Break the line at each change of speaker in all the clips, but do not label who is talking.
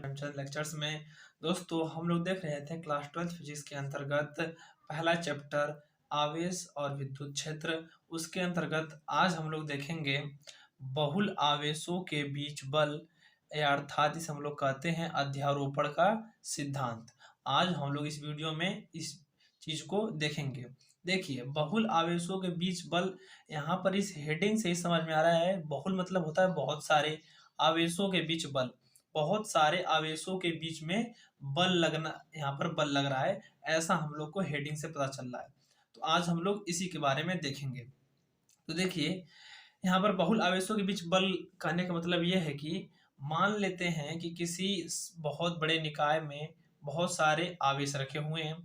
Premchand lectures में दोस्तों हम लोग देख रहे थे क्लास 12 फिजिक्स के अंतर्गत पहला चैप्टर आवेश और विद्युत क्षेत्र। उसके अंतर्गत आज हम लोग देखेंगे बहुल आवेशों के बीच बल, या अर्थात इसे हम लोग कहते हैं अध्यारोपण का सिद्धांत। आज हम लोग इस वीडियो में इस चीज को देखेंगे। देखिए, बहुल आवेशों के बीच बल, यहाँ पर इस हेडिंग से ही समझ में आ रहा है। बहुल मतलब होता है बहुत सारे आवेशों के बीच बल, बहुत सारे आवेशों के बीच में बल लगना, यहाँ पर बल लग रहा है, ऐसा हम लोग को हेडिंग से पता चल रहा है। तो आज हम लोग इसी के बारे में देखेंगे। तो देखिए, यहाँ पर बहुल आवेशों के बीच बल कहने का मतलब यह है कि मान लेते हैं कि किसी बहुत बड़े निकाय में बहुत सारे आवेश रखे हुए हैं।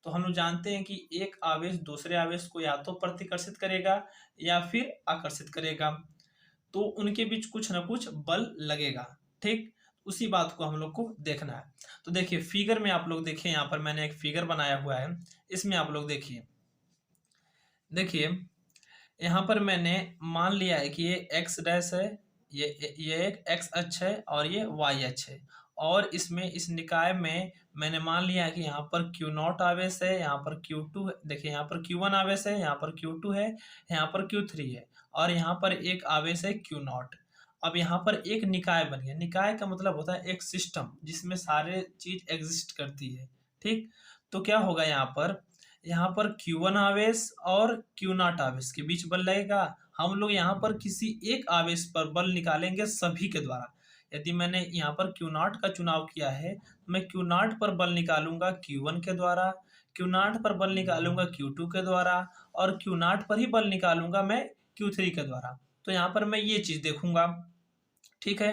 तो हम लोग जानते हैं कि एक आवेश दूसरे आवेश को या तो प्रतिकर्षित करेगा या फिर आकर्षित करेगा, तो उनके बीच कुछ ना कुछ बल लगेगा। ठीक, उसी बात को हम लोग को देखना है। तो देखिए, फिगर में आप लोग देखिए, यहाँ पर मैंने एक फिगर बनाया हुआ है, इसमें आप लोग देखिए यहाँ पर मैंने मान लिया है कि ये एक्स डैश है, ये एक एक्स अक्ष है और ये वाई अक्ष है, और इसमें इस निकाय में मैंने मान लिया है कि यहाँ पर Q0 आवेश है, यहाँ पर Q2 है, देखिए यहाँ पर Q1 आवेश है, यहाँ पर Q2 है, यहाँ पर Q3 है, और यहाँ पर एक आवेश है Q0। अब यहाँ पर एक निकाय बन गया। निकाय का मतलब होता है एक सिस्टम जिसमें सारे चीज एग्जिस्ट करती है। ठीक, तो क्या होगा, यहाँ पर Q1 आवेश और Q0 आवेश के बीच बल लगेगा। हम लोग यहाँ पर किसी एक आवेश पर बल निकालेंगे सभी के द्वारा। यदि मैंने यहाँ पर Q0 का चुनाव किया है तो मैं Q0 पर बल निकालूंगा Q1 के द्वारा, Q0 पर बल निकालूंगा Q2 के द्वारा, और Q0 पर ही बल निकालूंगा मैं Q3 के द्वारा। तो यहाँ पर मैं ये चीज देखूंगा। ठीक है,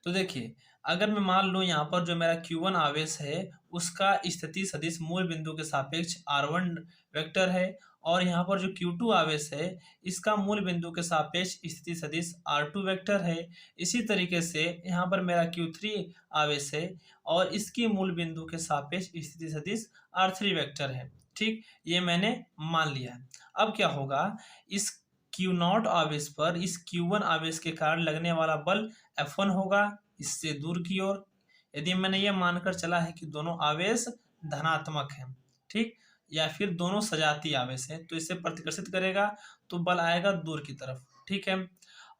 तो देखिए, अगर मैं मान लूँ यहाँ पर जो मेरा Q1 आवेश है उसका स्थिति सदिश मूल बिंदु के सापेक्ष R1 वेक्टर है, और यहाँ पर जो Q2 आवेश है इसका मूल बिंदु के सापेक्ष स्थिति सदिश R2 वेक्टर है। इसी तरीके से यहाँ पर मेरा Q3 आवेश है और इसकी मूल बिंदु के सापेक्ष स्थिति सदिश R3 वेक्टर है। ठीक, ये मैंने मान लिया है। अब क्या होगा, इस Q0 आवेश पर इस Q1 आवेश के कारण लगने वाला बल F1 होगा, इससे दूर की ओर। यदि मैंने यह मानकर चला है कि दोनों आवेश धनात्मक हैं, ठीक, या फिर दोनों सजातीय आवेश हैं, तो इसे प्रतिकर्षित करेगा तो बल आएगा दूर की तरफ। ठीक है,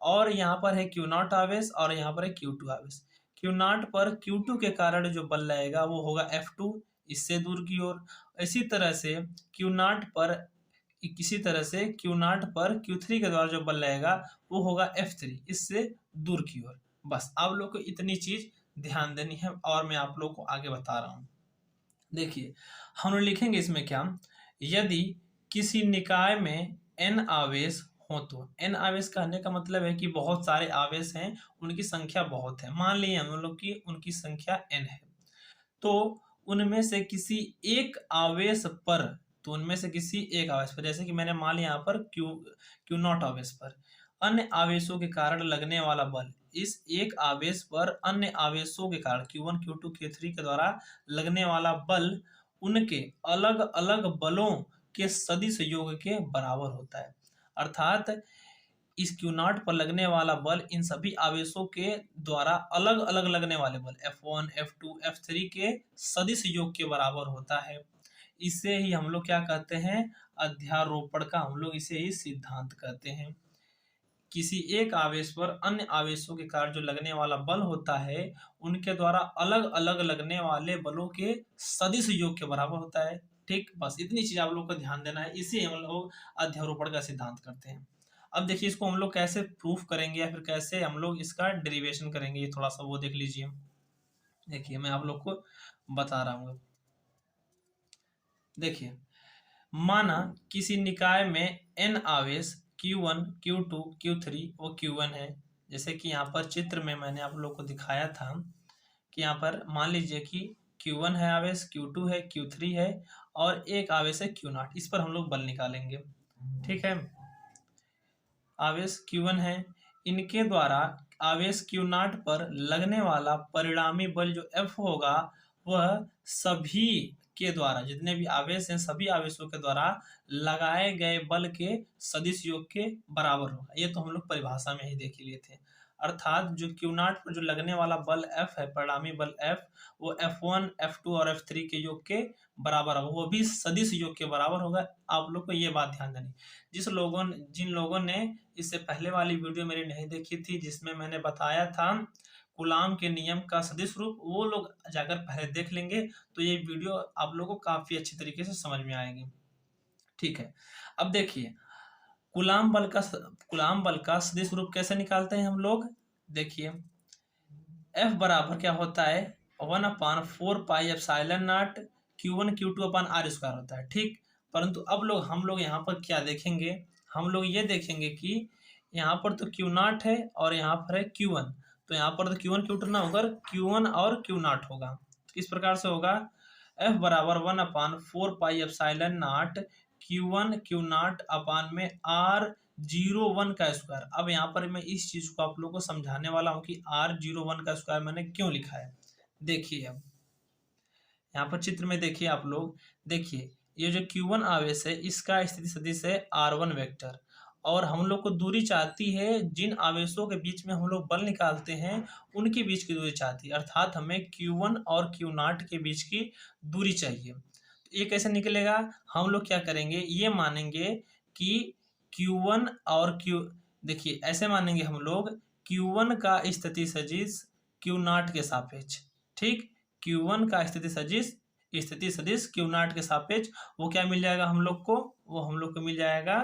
और यहाँ पर है Q0 आवेश और यहाँ पर है Q2 आवेश। Q0 पर Q2 के कारण जो बल लगेगा वो होगा F2, इससे दूर की ओर। इसी तरह से Q0 पर Q3 के द्वारा जो बल लगेगा वो होगा F3, इससे दूर की ओर। बस आप लोग को इतनी चीज ध्यान देनी है और मैं आप लोग को आगे बता रहा हूँ। देखिए, हम लोग लिखेंगे इसमें क्या, यदि किसी निकाय में n आवेश हो तो। n आवेश कहने का मतलब है कि बहुत सारे आवेश हैं, उनकी संख्या बहुत है। मान लीजिए हम लोग की उनकी संख्या n है, तो उनमें से किसी एक आवेश पर, जैसे कि मैंने मान लिया यहाँ पर Q0 आवेश पर अन्य आवेशों के कारण लगने वाला बल, इस एक आवेश पर अन्य आवेशों के कारण Q1, Q2, Q3 के द्वारा लगने वाला बल उनके अलग अलग बलों के सदिश योग के बराबर होता है। अर्थात इस Q0 पर लगने वाला बल इन सभी आवेशों के द्वारा अलग अलग लगने वाले बल F1, F2, F3 के सदिश योग के बराबर होता है। इसे ही हम लोग क्या कहते हैं, अध्यारोपण का हम लोग इसे ही सिद्धांत कहते हैं। किसी एक आवेश पर अन्य आवेशों के कारण जो लगने वाला बल होता है उनके द्वारा अलग अलग लगने वाले बलों के सदिश योग के बराबर होता है। ठीक, बस इतनी चीज आप लोग को ध्यान देना है, इसे हम लोग अध्यारोपण का सिद्धांत करते हैं। अब देखिए, इसको हम लोग कैसे प्रूफ करेंगे या फिर कैसे हम लोग इसका डेरिवेशन करेंगे, ये थोड़ा सा वो देख लीजिए। देखिए, मैं आप लोग को बता रहा हूँ। देखिए, माना किसी निकाय में n आवेश Q1, Q2, Q3 और Q1 है। जैसे कि यहाँ पर चित्र में मैंने आप लोग को दिखाया था कि यहाँ पर मान लीजिए कि Q1 है आवेश, Q2 है, Q3 है और एक आवेश है Q0। इस पर हम लोग बल निकालेंगे। ठीक है, आवेश Q1 है, इनके द्वारा आवेश Q0 पर लगने वाला परिणामी बल जो F होगा वह सभी के द्वारा, जितने भी आवेश हैं सभी आवेशों के द्वारा लगाए गए बल के सदिश योग के बराबर होगा। ये तो हम लोग परिभाषा में ही देख लिए थे। अर्थात जो क्यू नॉट पर जो लगने वाला बल F है, परिणामी बल F, वो F1, F2 और F3 के योग के बराबर होगा, वो भी सदिश योग के बराबर होगा। आप लोग को ये बात ध्यान देनी। जिन लोगों ने इससे पहले वाली वीडियो मेरी नहीं देखी थी, जिसमें मैंने बताया था कूलाम के नियम का सदिश रूप, वो लोग जाकर पहले देख लेंगे तो ये वीडियो आप लोगों को काफी अच्छी तरीके से समझ में आएगी। ठीक है, अब देखिए कूलाम बल का सदिश रूप कैसे निकालते हैं हम लोग। देखिए F बराबर क्या होता है, 1/4 pi epsilon not Q1 Q2 अपन आर स्क्वायर होता है। ठीक, परंतु अब हम लोग यहाँ पर क्या देखेंगे, हम लोग ये देखेंगे कि यहाँ पर तो Q नॉट है और यहाँ पर है Q1, तो यहाँ पर तो Q1 Q2 ना होकर Q1 और Q नॉट होगा। तो किस प्रकार से होगा, F बराबर 1/4 pi epsilon not Q1 Q naught upon में R01 का स्क्वायर। अब यहाँ पर मैं इस चीज को आप लोगों को समझाने वाला हूँ कि R01 का स्क्वायर मैंने क्यों लिखा है। देखिए अब यहाँ पर चित्र में देखिए आप लोग, देखिए ये जो Q1 आवेश है इसका स्थिति सदिश है R1 वेक्टर, और हम लोग को दूरी चाहती है, जिन आवेशों के बीच में हम लोग बल निकालते हैं उनके बीच की दूरी चाहती है, अर्थात हमें Q1 और Q नॉट के बीच की दूरी चाहिए। तो ये कैसे निकलेगा, हम लोग क्या करेंगे, ये मानेंगे कि Q1 और Q, देखिए ऐसे मानेंगे हम लोग Q1 का स्थिति सदिश Q नॉट के सापेक्ष। ठीक, Q1 का स्थिति सदिश Q नॉट के सापेक्ष, वो क्या मिल जाएगा हम लोग को, वो हम लोग को मिल जाएगा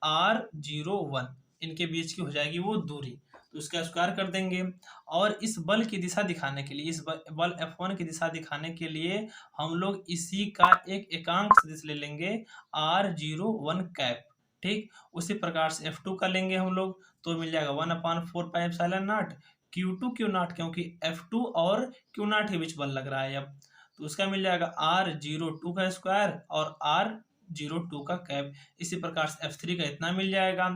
R01, इनके बीच की हो जाएगी वो दूरी, तो उसका स्क्वायर कर देंगे। और इस बल की दिशा दिखाने के लिए, इस बल F1 की दिशा दिखाने के लिए हम लोग इसी का एक एकांक सदिश ले लेंगे R01 कैप। ठीक, उसी प्रकार से F2 का लेंगे हम लोग, तो मिल जाएगा 1/4 pi epsilon not Q2 Q not, क्योंकि F2 और Q नॉट के बीच बल लग रहा है अब, तो उसका मिल जाएगा R02 का स्क्वायर और R02 का कैप। इसी प्रकार से F3 का इतना मिल जाएगा।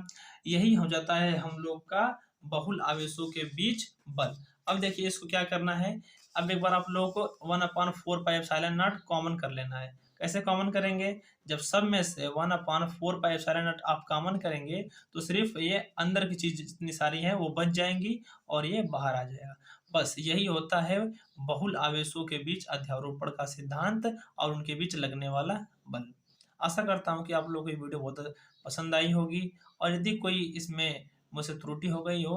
यही हो जाता है हम लोग का बहुल आवेशों के बीच बल। अब देखिए इसको क्या करना है, अब एक बार आप लोगों को 1/4 पाई एप्सिलॉन नॉट कॉमन कर लेना है। कैसे कॉमन करेंगे, जब सब में से 1/4 पाई एप्सिलॉन नॉट आप कॉमन करेंगे तो सिर्फ ये अंदर की चीज जितनी सारी है वो बच जाएंगी और ये बाहर आ जाएगा। बस यही होता है बहुल आवेशों के बीच अध्यारोपण का सिद्धांत और उनके बीच लगने वाला बल। आशा करता हूँ कि आप लोगों को ये वीडियो बहुत पसंद आई होगी, और यदि कोई इसमें मुझसे त्रुटि हो गई हो